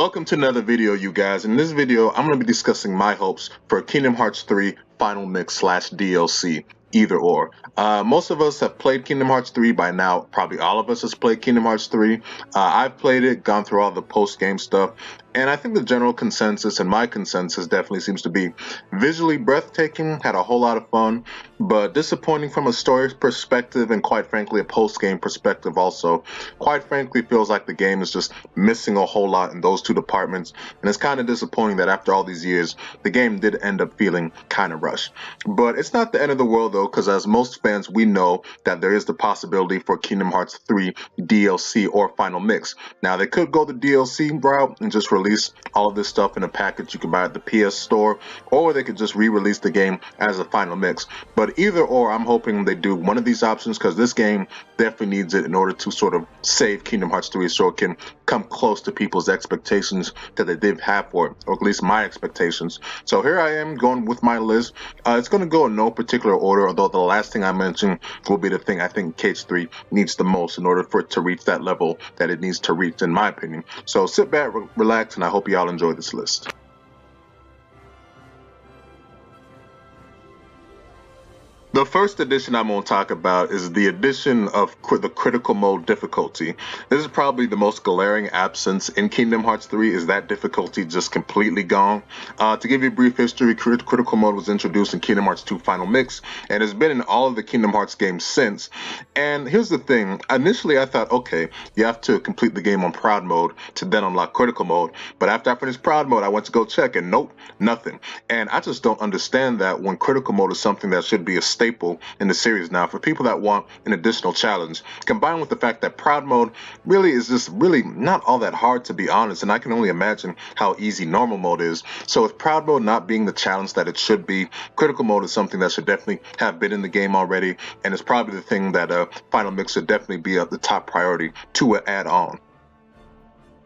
Welcome to another video, you guys. In this video, I'm going to be discussing my hopes for Kingdom Hearts 3 Final Mix / DLC, either or. Most of us have played Kingdom Hearts 3 by now. Probably all of us has played Kingdom Hearts 3. I've played it, gone through all the post-game stuff, and I think the general consensus, and my consensus definitely seems to be visually breathtaking, had a whole lot of fun, but disappointing from a story perspective and quite frankly a post-game perspective also. Quite frankly, feels like the game is just missing a whole lot in those two departments, and it's kind of disappointing that after all these years, the game did end up feeling kind of rushed. But it's not the end of the world though, because as most fans, we know that there is the possibility for Kingdom Hearts 3 DLC or Final Mix. Now, they could go the DLC route and just release all of this stuff in a package you can buy at the PS Store, or they could just re-release the game as a Final Mix. But either or, I'm hoping they do one of these options, because this game definitely needs it in order to sort of save Kingdom Hearts 3 so it can come close to people's expectations that they did have for it, or at least my expectations. So here I am going with my list. It's going to go in no particular order, although the last thing I mentioned will be the thing I think KH3 needs the most in order for it to reach that level that it needs to reach, in my opinion. So sit back, relax, and I hope y'all enjoy this list. The first addition I'm going to talk about is the addition of the critical mode difficulty. This is probably the most glaring absence in Kingdom Hearts 3, is that difficulty just completely gone. To give you a brief history, critical mode was introduced in Kingdom Hearts 2 Final Mix, and has been in all of the Kingdom Hearts games since. And here's the thing, initially I thought, okay, you have to complete the game on Proud Mode to then unlock critical mode, but after I finished Proud Mode, I went to go check, and nope, nothing. And I just don't understand that when critical mode is something that should be a staple in the series now for people that want an additional challenge, combined with the fact that Proud Mode really is just really not all that hard, to be honest, and I can only imagine how easy normal mode is. So with Proud Mode not being the challenge that it should be, critical mode is something that should definitely have been in the game already, and it's probably the thing that Final Mix should definitely be the top priority to add on.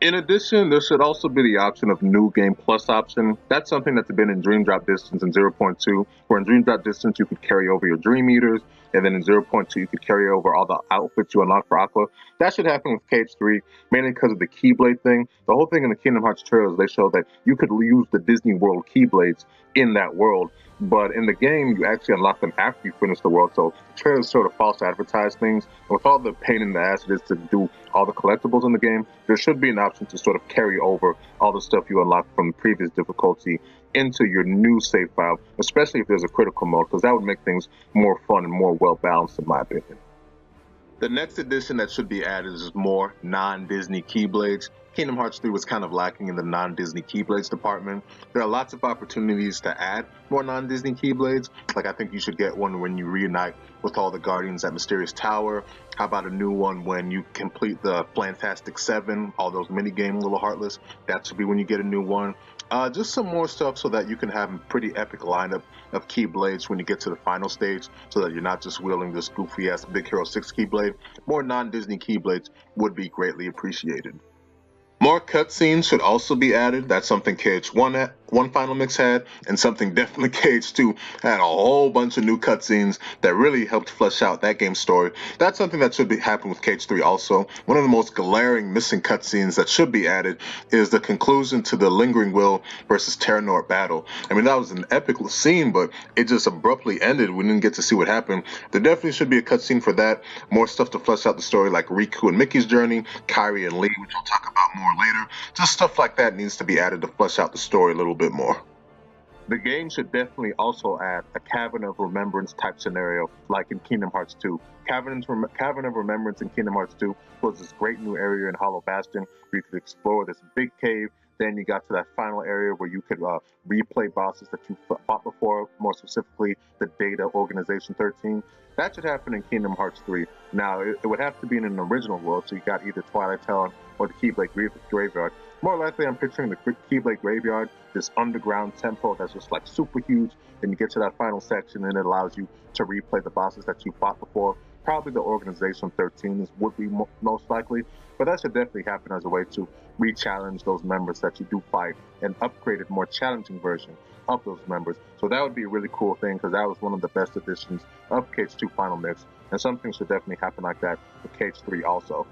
In addition, there should also be the option of New Game Plus option. That's something that's been in Dream Drop Distance in 0.2, where in Dream Drop Distance you could carry over your Dream Eaters, and then in 0.2 you could carry over all the outfits you unlock for Aqua. That should happen with KH3, mainly because of the Keyblade thing. The whole thing in the Kingdom Hearts trailers, they showed that you could use the Disney World Keyblades in that world, but in the game you actually unlock them after you finish the world, so the trailers sort of false advertise things. And with all the pain in the ass it is to do all the collectibles in the game, there should be an option to sort of carry over all the stuff you unlocked from the previous difficulty into your new save file, especially if there's a critical mode, because that would make things more fun and more well balanced, in my opinion. The next addition that should be added is more non-Disney Keyblades. Kingdom Hearts 3 was kind of lacking in the non-Disney Keyblades department. There are lots of opportunities to add more non-Disney Keyblades. Like, I think you should get one when you reunite with all the Guardians at Mysterious Tower. How about a new one when you complete the Fantastic 7, all those mini-games, Little Heartless? That should be when you get a new one. Just some more stuff so that you can have a pretty epic lineup of Keyblades when you get to the final stage, so that you're not just wielding this goofy-ass Big Hero 6 Keyblade. More non-Disney Keyblades would be greatly appreciated. More cutscenes should also be added. That's something KH1 Final Mix had, and something definitely KH2 had, a whole bunch of new cutscenes that really helped flesh out that game's story. That's something that should be happen with KH3 also. One of the most glaring missing cutscenes that should be added is the conclusion to the Lingering Will versus Terranort battle. I mean, that was an epic scene, but it just abruptly ended. We didn't get to see what happened. There definitely should be a cutscene for that. More stuff to flesh out the story, like Riku and Mickey's journey, Kairi and Lee, which we'll talk about more later. Just stuff like that needs to be added to flesh out the story a little bit more. The game should definitely also add a Cavern of Remembrance type scenario, like in Kingdom Hearts 2. Cavern of Remembrance in Kingdom Hearts 2 was this great new area in Hollow Bastion where you could explore this big cave. Then you got to that final area where you could replay bosses that you fought before, more specifically the Data Organization 13. That should happen in Kingdom Hearts 3. Now, it would have to be in an original world, so you got either Twilight Town or the Keyblade Graveyard. More likely, I'm picturing the Keyblade Graveyard, this underground temple that's just like super huge, and you get to that final section and it allows you to replay the bosses that you fought before. Probably the Organization 13 would be most likely, but that should definitely happen as a way to re-challenge those members that you do fight, and upgraded, more challenging version of those members. So that would be a really cool thing, because that was one of the best additions of KH2 Final Mix, and something should definitely happen like that with KH3 also.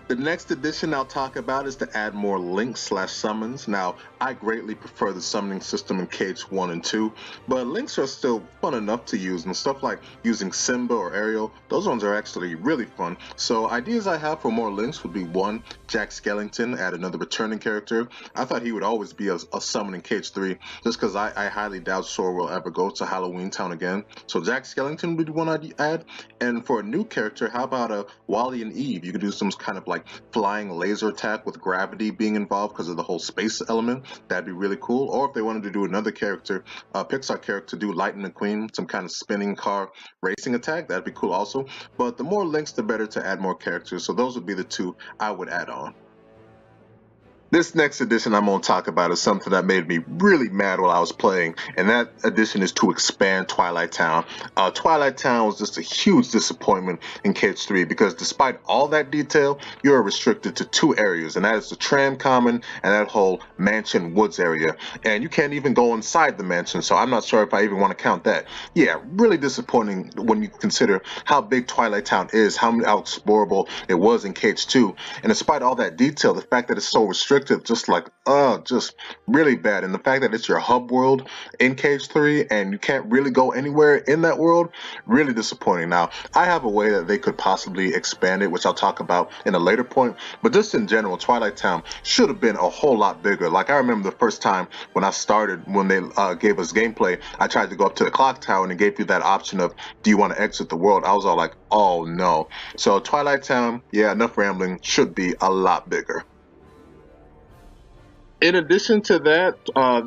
The next addition I'll talk about is to add more links/summons. Now, I greatly prefer the summoning system in KH1 and 2, but links are still fun enough to use, and stuff like using Simba or Ariel, those ones are actually really fun. So ideas I have for more links would be 1, Jack Skellington, add another returning character. I thought he would always be a summon in KH3, just because I highly doubt Sora will ever go to Halloween Town again. So Jack Skellington would be one I'd add. And for a new character, how about a Wally and Eve? You could do some kind of like flying laser attack with gravity being involved because of the whole space element. That'd be really cool. Or if they wanted to do another character, Pixar character, do Lightning McQueen, some kind of spinning car racing attack, that'd be cool also. But the more links, the better to add more characters. So those would be the two I would add on. This next addition I'm going to talk about is something that made me really mad while I was playing, and that addition is to expand Twilight Town. Twilight Town was just a huge disappointment in KH3 because despite all that detail, you're restricted to 2 areas, and that is the Tram Common and that whole Mansion Woods area. And you can't even go inside the mansion, so I'm not sure if I even want to count that. Yeah, really disappointing when you consider how big Twilight Town is, how explorable it was in KH2, and despite all that detail, the fact that it's so restricted, just really bad. And the fact that it's your hub world in KH3 and you can't really go anywhere in that world, really disappointing. Now, I have a way that they could possibly expand it, which I'll talk about in a later point, but just in general, Twilight Town should have been a whole lot bigger. Like, I remember the first time when I started, when they gave us gameplay, I tried to go up to the clock tower and it gave you that option of, do you want to exit the world? I was all like, oh no. So Twilight Town, yeah, enough rambling, should be a lot bigger. In addition to that,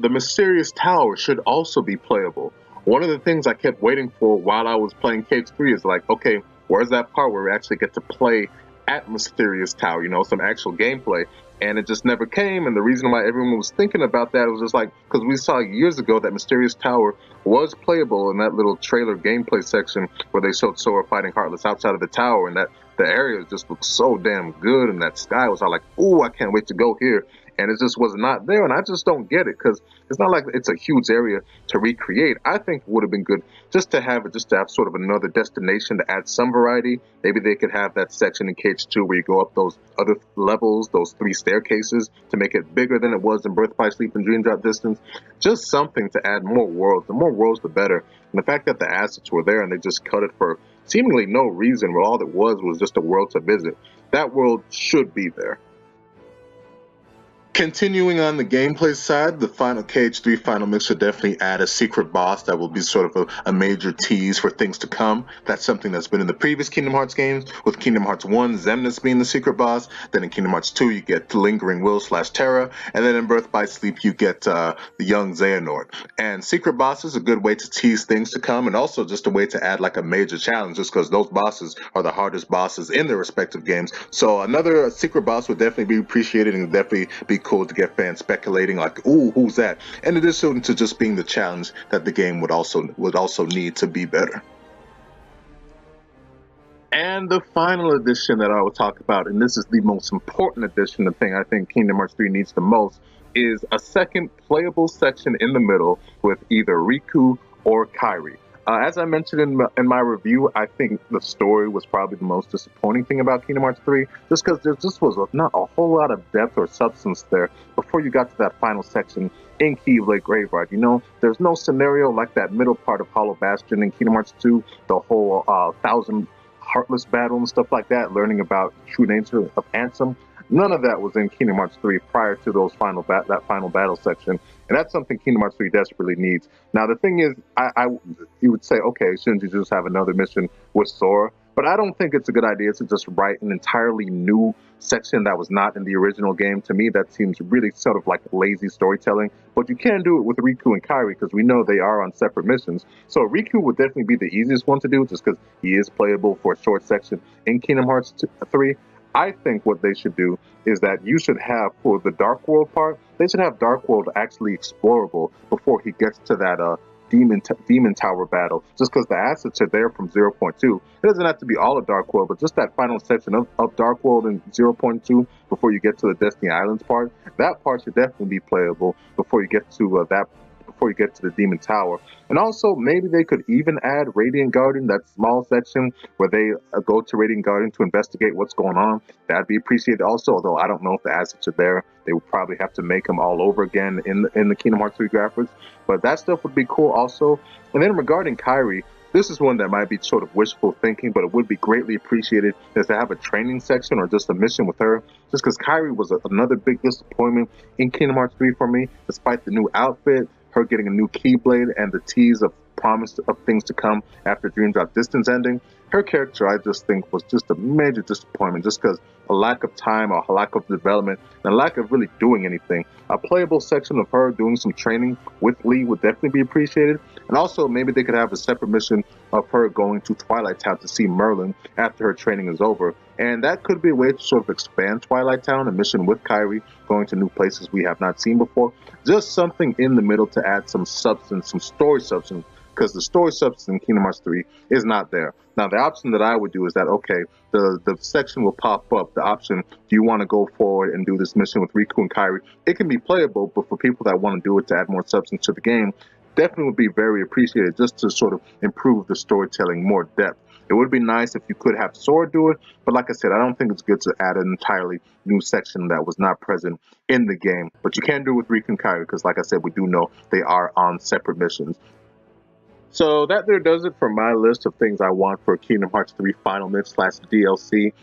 the Mysterious Tower should also be playable. One of the things I kept waiting for while I was playing KH3 is like, okay, where's that part where we actually get to play at Mysterious Tower, you know, some actual gameplay? And it just never came, and the reason why everyone was thinking about that was just like, because we saw years ago that Mysterious Tower was playable in that little trailer gameplay section where they showed Sora fighting Heartless outside of the tower, and that the area just looked so damn good, and that sky was all like, ooh, I can't wait to go here. And it just was not there, and I just don't get it, because it's not like it's a huge area to recreate. I think it would have been good just to have sort of another destination to add some variety. Maybe they could have that section in KH2 where you go up those other levels, those 3 staircases, to make it bigger than it was in Birth by Sleep and Dream Drop Distance. Just something to add more worlds. The more worlds, the better. And the fact that the assets were there and they just cut it for seemingly no reason, where all it was just a world to visit. That world should be there. Continuing on the gameplay side, the final KH3 Final Mix should definitely add a secret boss that will be sort of a major tease for things to come. That's something that's been in the previous Kingdom Hearts games, with Kingdom Hearts 1, Xemnas being the secret boss. Then in Kingdom Hearts 2, you get Lingering Will / Terra. And then in Birth by Sleep, you get the young Xehanort. And secret bosses are a good way to tease things to come, and also just a way to add like a major challenge, just because those bosses are the hardest bosses in their respective games. So another secret boss would definitely be appreciated, and definitely be cool to get fans speculating like, ooh, who's that? In addition to just being the challenge that the game would also need to be better. And the final addition that I will talk about, and this is the most important addition, the thing I think Kingdom Hearts 3 needs the most, is a second playable section in the middle with either Riku or Kairi. As I mentioned in my review, I think the story was probably the most disappointing thing about Kingdom Hearts 3, just because there just was not a whole lot of depth or substance there before you got to that final section in Keyblade Graveyard. You know, there's no scenario like that middle part of Hollow Bastion in Kingdom Hearts 2, the whole 1,000 Heartless battle and stuff like that, learning about true nature of Ansem. None of that was in Kingdom Hearts 3 prior to those that final battle section, and that's something Kingdom Hearts 3 desperately needs. Now, the thing is, you would say, okay, shouldn't you just have another mission with Sora? But I don't think it's a good idea to just write an entirely new section that was not in the original game. To me, that seems really sort of like lazy storytelling. But you can do it with Riku and Kairi, because we know they are on separate missions. So Riku would definitely be the easiest one to do, just because he is playable for a short section in Kingdom Hearts 3. I think what they should do is that you should have, for the Dark World part, they should have Dark World actually explorable before he gets to that Demon Tower battle, just because the assets are there from 0.2. It doesn't have to be all of Dark World, but just that final section of Dark World in 0.2 before you get to the Destiny Islands part. That part should definitely be playable before you get to that before you get to the Demon Tower. And also, maybe they could even add Radiant Garden, that small section where they go to Radiant Garden to investigate what's going on. That'd be appreciated also, although I don't know if the assets are there. They would probably have to make them all over again in the Kingdom Hearts 3 graphics. But that stuff would be cool also. And then regarding Kairi, this is one that might be sort of wishful thinking, but it would be greatly appreciated is to have a training section or just a mission with her. Just because Kairi was another big disappointment in Kingdom Hearts 3 for me, despite the new outfit, her getting a new Keyblade, and the tease of promise of things to come after Dream Drop Distance ending. Her character, I just think, was just a major disappointment just because a lack of time, a lack of development, and a lack of really doing anything. A playable section of her doing some training with Lee would definitely be appreciated. And also, maybe they could have a separate mission of her going to Twilight Town to see Merlin after her training is over. And that could be a way to sort of expand Twilight Town, a mission with Kairi, going to new places we have not seen before. Just something in the middle to add some substance, some story substance, because the story substance in Kingdom Hearts 3 is not there. Now, the option that I would do is that, okay, the section will pop up, the option, do you want to go forward and do this mission with Riku and Kairi? It can be playable, but for people that want to do it to add more substance to the game, definitely would be very appreciated just to sort of improve the storytelling, more depth. It would be nice if you could have Sora do it, but like I said, I don't think it's good to add an entirely new section that was not present in the game. But you can do it with Riku and Kairi, because like I said, we do know they are on separate missions. So that there does it for my list of things I want for Kingdom Hearts 3 Final Mix / DLC.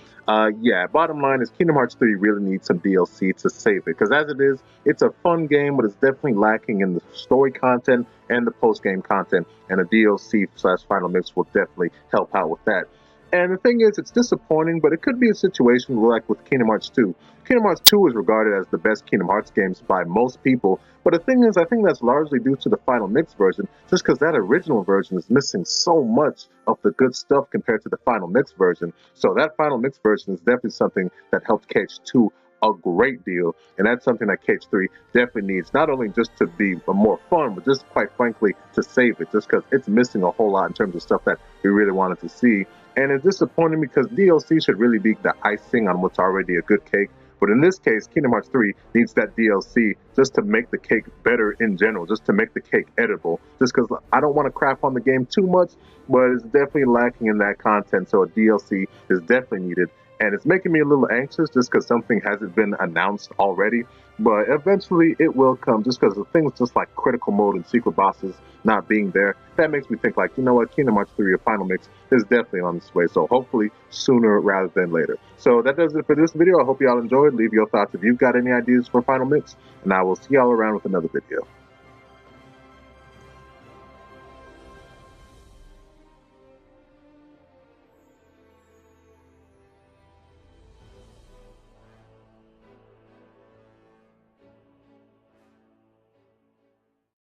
Yeah, bottom line is Kingdom Hearts 3 really needs some DLC to save it, because as it is, it's a fun game, but it's definitely lacking in the story content and the post-game content, and a DLC / Final Mix will definitely help out with that. And the thing is, it's disappointing, but it could be a situation like with Kingdom Hearts 2. Kingdom Hearts 2 is regarded as the best Kingdom Hearts games by most people, but the thing is, I think that's largely due to the Final Mix version, just because that original version is missing so much of the good stuff compared to the Final Mix version. So that Final Mix version is definitely something that helped KH2 a great deal, and that's something that KH3 definitely needs, not only just to be more fun, but just quite frankly to save it, just because it's missing a whole lot in terms of stuff that we really wanted to see. And it's disappointing because DLC should really be the icing on what's already a good cake. But in this case, Kingdom Hearts 3 needs that DLC just to make the cake better in general, just to make the cake edible. Just because I don't want to crap on the game too much, but it's definitely lacking in that content, so a DLC is definitely needed. And it's making me a little anxious just because something hasn't been announced already. But eventually it will come, just because of things just like critical mode and secret bosses not being there. That makes me think like, you know what, Kingdom Hearts 3 or Final Mix is definitely on its way. So hopefully sooner rather than later. So that does it for this video. I hope y'all enjoyed. Leave your thoughts if you've got any ideas for Final Mix. And I will see y'all around with another video.